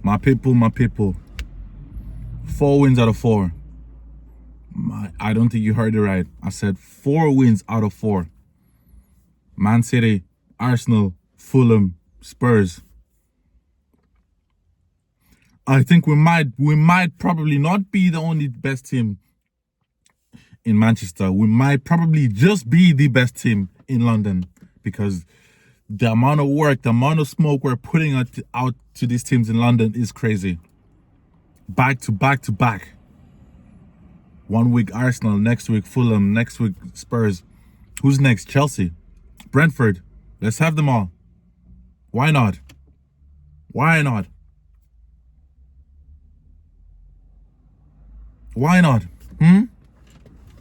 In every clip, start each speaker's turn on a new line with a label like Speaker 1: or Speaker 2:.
Speaker 1: My people, my people. 4 wins out of 4. I don't think you heard it right. I said 4 wins out of 4. Man City, Arsenal, Fulham, Spurs. I think we might probably not be the only best team in Manchester. We might probably just be the best team in London, because the amount of work, the amount of smoke we're putting out to these teams in London is crazy. Back to back to back. 1 week Arsenal, next week Fulham, next week Spurs. Who's next? Chelsea, Brentford. Let's have them all. Why not? Why not? Why not?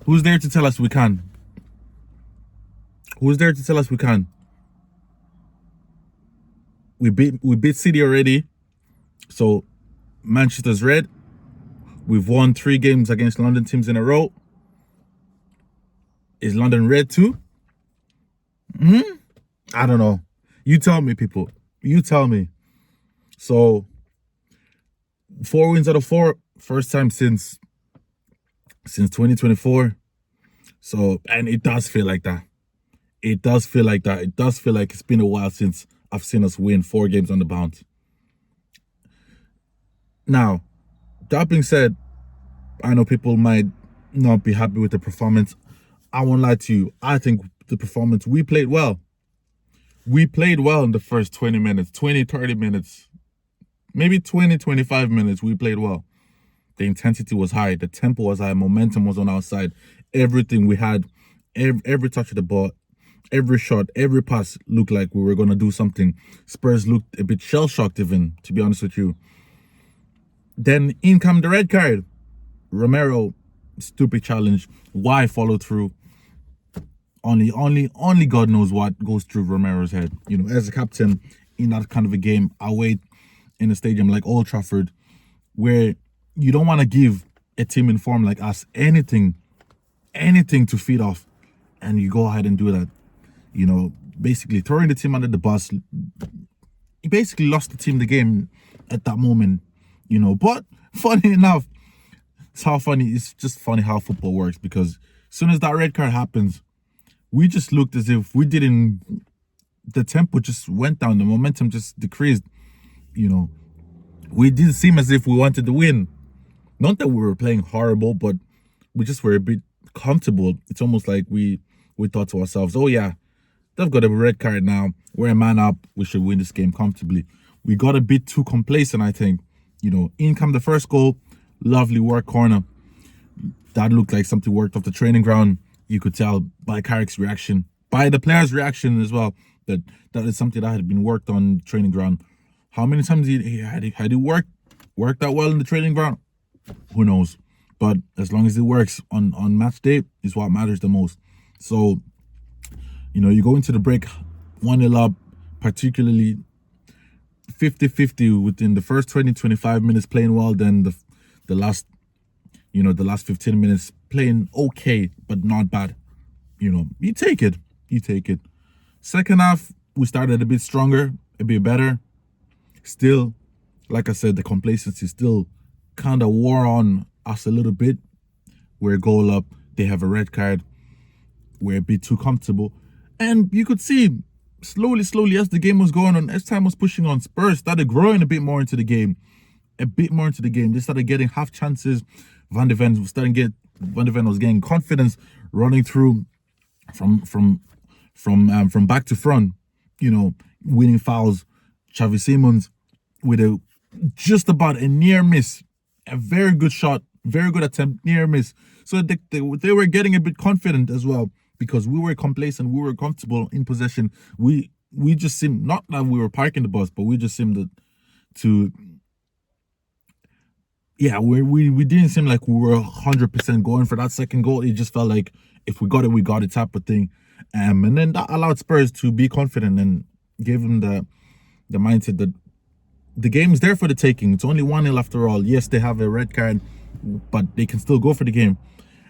Speaker 1: Who's there to tell us we can? Who's there to tell us we can? We beat City already. So Manchester's red. We've won 3 games against London teams in a row. Is London red too? I don't know. You tell me, people. You tell me. So 4 wins out of 4. First time since 2024. So, and it does feel like that. It does feel like that. It does feel like it's been a while since I've seen us win 4 games on the bounce. Now, that being said, I know people might not be happy with the performance. I won't lie to you. I think the performance, we played well. We played well in the first 20 minutes, 20, 30 minutes, maybe 20, 25 minutes. We played well. The intensity was high. The tempo was high. Momentum was on our side. Everything we had, every touch of the ball, every shot, every pass looked like we were going to do something. Spurs looked a bit shell-shocked even, to be honest with you. Then in come the red card. Romero, stupid challenge. Why follow through? Only God knows what goes through Romero's head. You know, as a captain in that kind of a game, away in a stadium like Old Trafford, where you don't want to give a team in form like us anything to feed off, and you go ahead and do that. You know, basically throwing the team under the bus. He basically lost the team the game at that moment. You know, but funny enough, it's just funny how football works, because as soon as that red card happens, we just looked as if the tempo just went down, the momentum just decreased. You know, we didn't seem as if we wanted to win. Not that we were playing horrible, but we just were a bit comfortable. It's almost like we thought to ourselves, oh yeah, they've got a red card now. We're a man up. We should win this game comfortably. We got a bit too complacent, I think. You know, in come the first goal, lovely work corner. That looked like something worked off the training ground. You could tell by Carrick's reaction, by the players' reaction as well, that is something that had been worked on the training ground. How many times had he worked that well in the training ground? Who knows? But as long as it works on match day is what matters the most. So, you know, you go into the break 1-0 up, particularly 50-50 within the first 20-25 minutes playing well, then the last 15 minutes playing okay but not bad. You know, you take it. Second half, we started a bit stronger, a bit better. Still, like I said, the complacency still kind of wore on us a little bit. We're a goal up, they have a red card, we're a bit too comfortable. And you could see slowly as the game was going on, as time was pushing on, Spurs started growing a bit more into the game. They started getting half chances. Van de Ven was getting confidence, running through from back to front, you know, winning fouls. Xavi Simons with just about a near miss, a very good shot, very good attempt, near miss. So they were getting a bit confident as well, because we were complacent, we were comfortable in possession. We just seemed, not that we were parking the bus, but we just seemed to we didn't seem like we were 100% going for that second goal. It just felt like if we got it type of thing. And then that allowed Spurs to be confident and gave them the mindset that the game is there for the taking. It's only 1-0 after all. Yes, they have a red card, but they can still go for the game.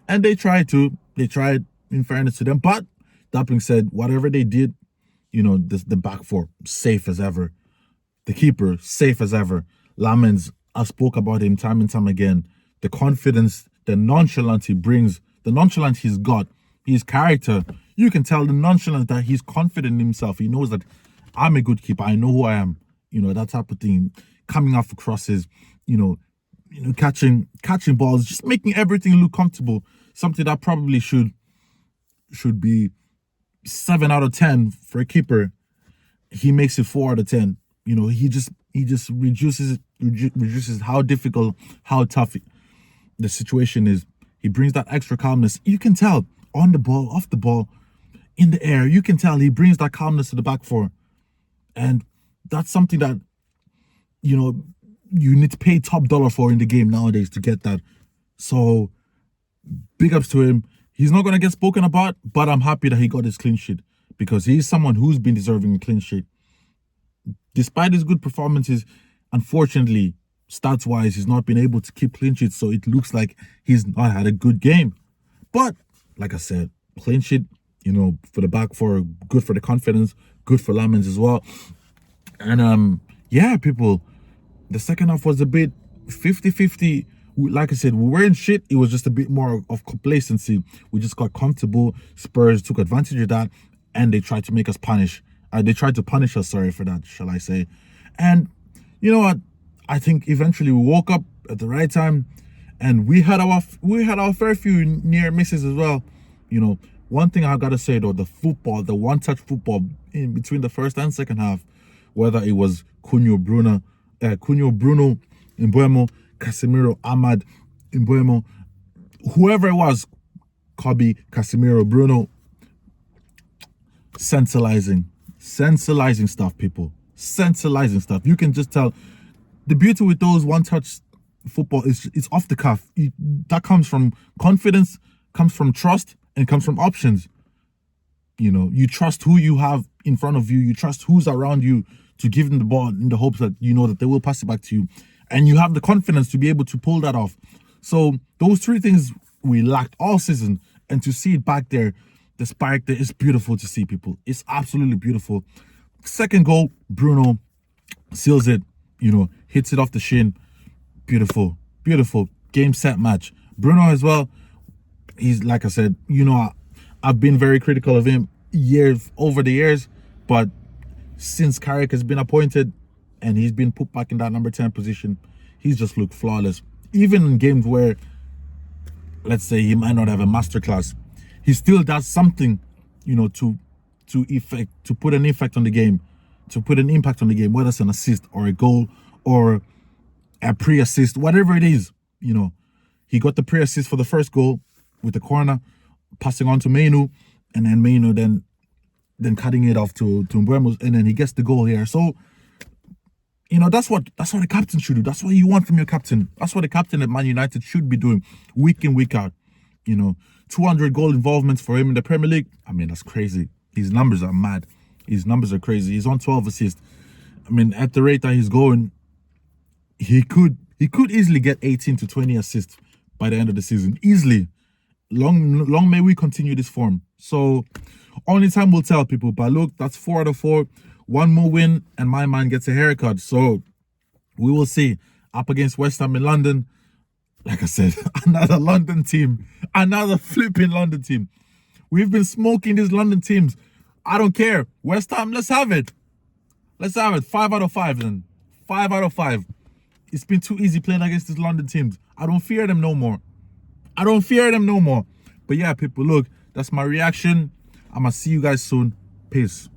Speaker 1: And they tried, in fairness to them. But that being said, whatever they did, you know, the back four, safe as ever. The keeper, safe as ever. Lamens, I spoke about him time and time again. The confidence, the nonchalance he brings, the nonchalance he's got, his character. You can tell the nonchalance that he's confident in himself. He knows that I'm a good keeper. I know who I am. That type of thing. Coming off for crosses, catching balls, just making everything look comfortable. Something that probably should be 7 out of 10 for a keeper. He makes it 4 out of 10. He just reduces how difficult, how tough the situation is. He brings that extra calmness. You can tell on the ball, off the ball, in the air. You can tell he brings that calmness to the back four, and that's something that you need to pay top dollar for in the game nowadays to get that. So big ups to him. He's not going to get spoken about, but I'm happy that he got his clean sheet because he's someone who's been deserving a clean sheet. Despite his good performances, unfortunately, stats-wise, he's not been able to keep clean sheets, so it looks like he's not had a good game. But, like I said, clean sheet, for the back four, good for the confidence, good for Lamens as well. And, people, the second half was a bit 50-50. Like I said, we weren't shit. It was just a bit more of complacency. We just got comfortable. Spurs took advantage of that, and they tried to make us punish. They tried to punish us, sorry for that, shall I say. And you know what? I think eventually we woke up at the right time, and we had our fair few near misses as well. One thing I gotta say though, the one-touch football in between the first and second half, whether it was Cunha, Bruno, Mbeumo, Casemiro, Ahmad, Mbeumo, whoever it was, Kobe, Casemiro, Bruno, sensationalizing stuff, people. Sensationalizing stuff. You can just tell the beauty with those one-touch football is it's off the cuff. That comes from confidence, comes from trust, and comes from options. You trust who you have in front of you. You trust who's around you to give them the ball in the hopes that that they will pass it back to you. And you have the confidence to be able to pull that off. So those three things we lacked all season. And to see it back there, the spark there, is beautiful to see, people. It's absolutely beautiful. Second goal, Bruno seals it, hits it off the shin. Beautiful. Beautiful. Game, set, match. Bruno as well, he's, like I said, I've been very critical of him over the years, but since Carrick has been appointed and he's been put back in that number 10 position, he's just looked flawless. Even in games where, let's say, he might not have a masterclass, he still does something, to put an effect on the game, to put an impact on the game, whether it's an assist or a goal or a pre-assist, whatever it is. He got the pre-assist for the first goal with the corner, passing on to Mainu, and then Mainu then cutting it off to Mbeumo, and then he gets the goal here. So, that's what the captain should do. That's what you want from your captain. That's what the captain at Man United should be doing week in, week out. 200 goal involvements for him in the Premier League. I mean, that's crazy. His numbers are mad. His numbers are crazy. He's on 12 assists. I mean, at the rate that he's going, he could easily get 18 to 20 assists by the end of the season. Easily. Long may we continue this form. So, only time will tell, people. But look, that's 4 out of 4. One more win, and my man gets a haircut. So, we will see. Up against West Ham in London. Like I said, another London team. Another flipping London team. We've been smoking these London teams. I don't care. West Ham, let's have it. Let's have it. 5 out of 5 then. 5 out of 5. It's been too easy playing against these London teams. I don't fear them no more. But yeah, people, look, that's my reaction. I'm going to see you guys soon. Peace.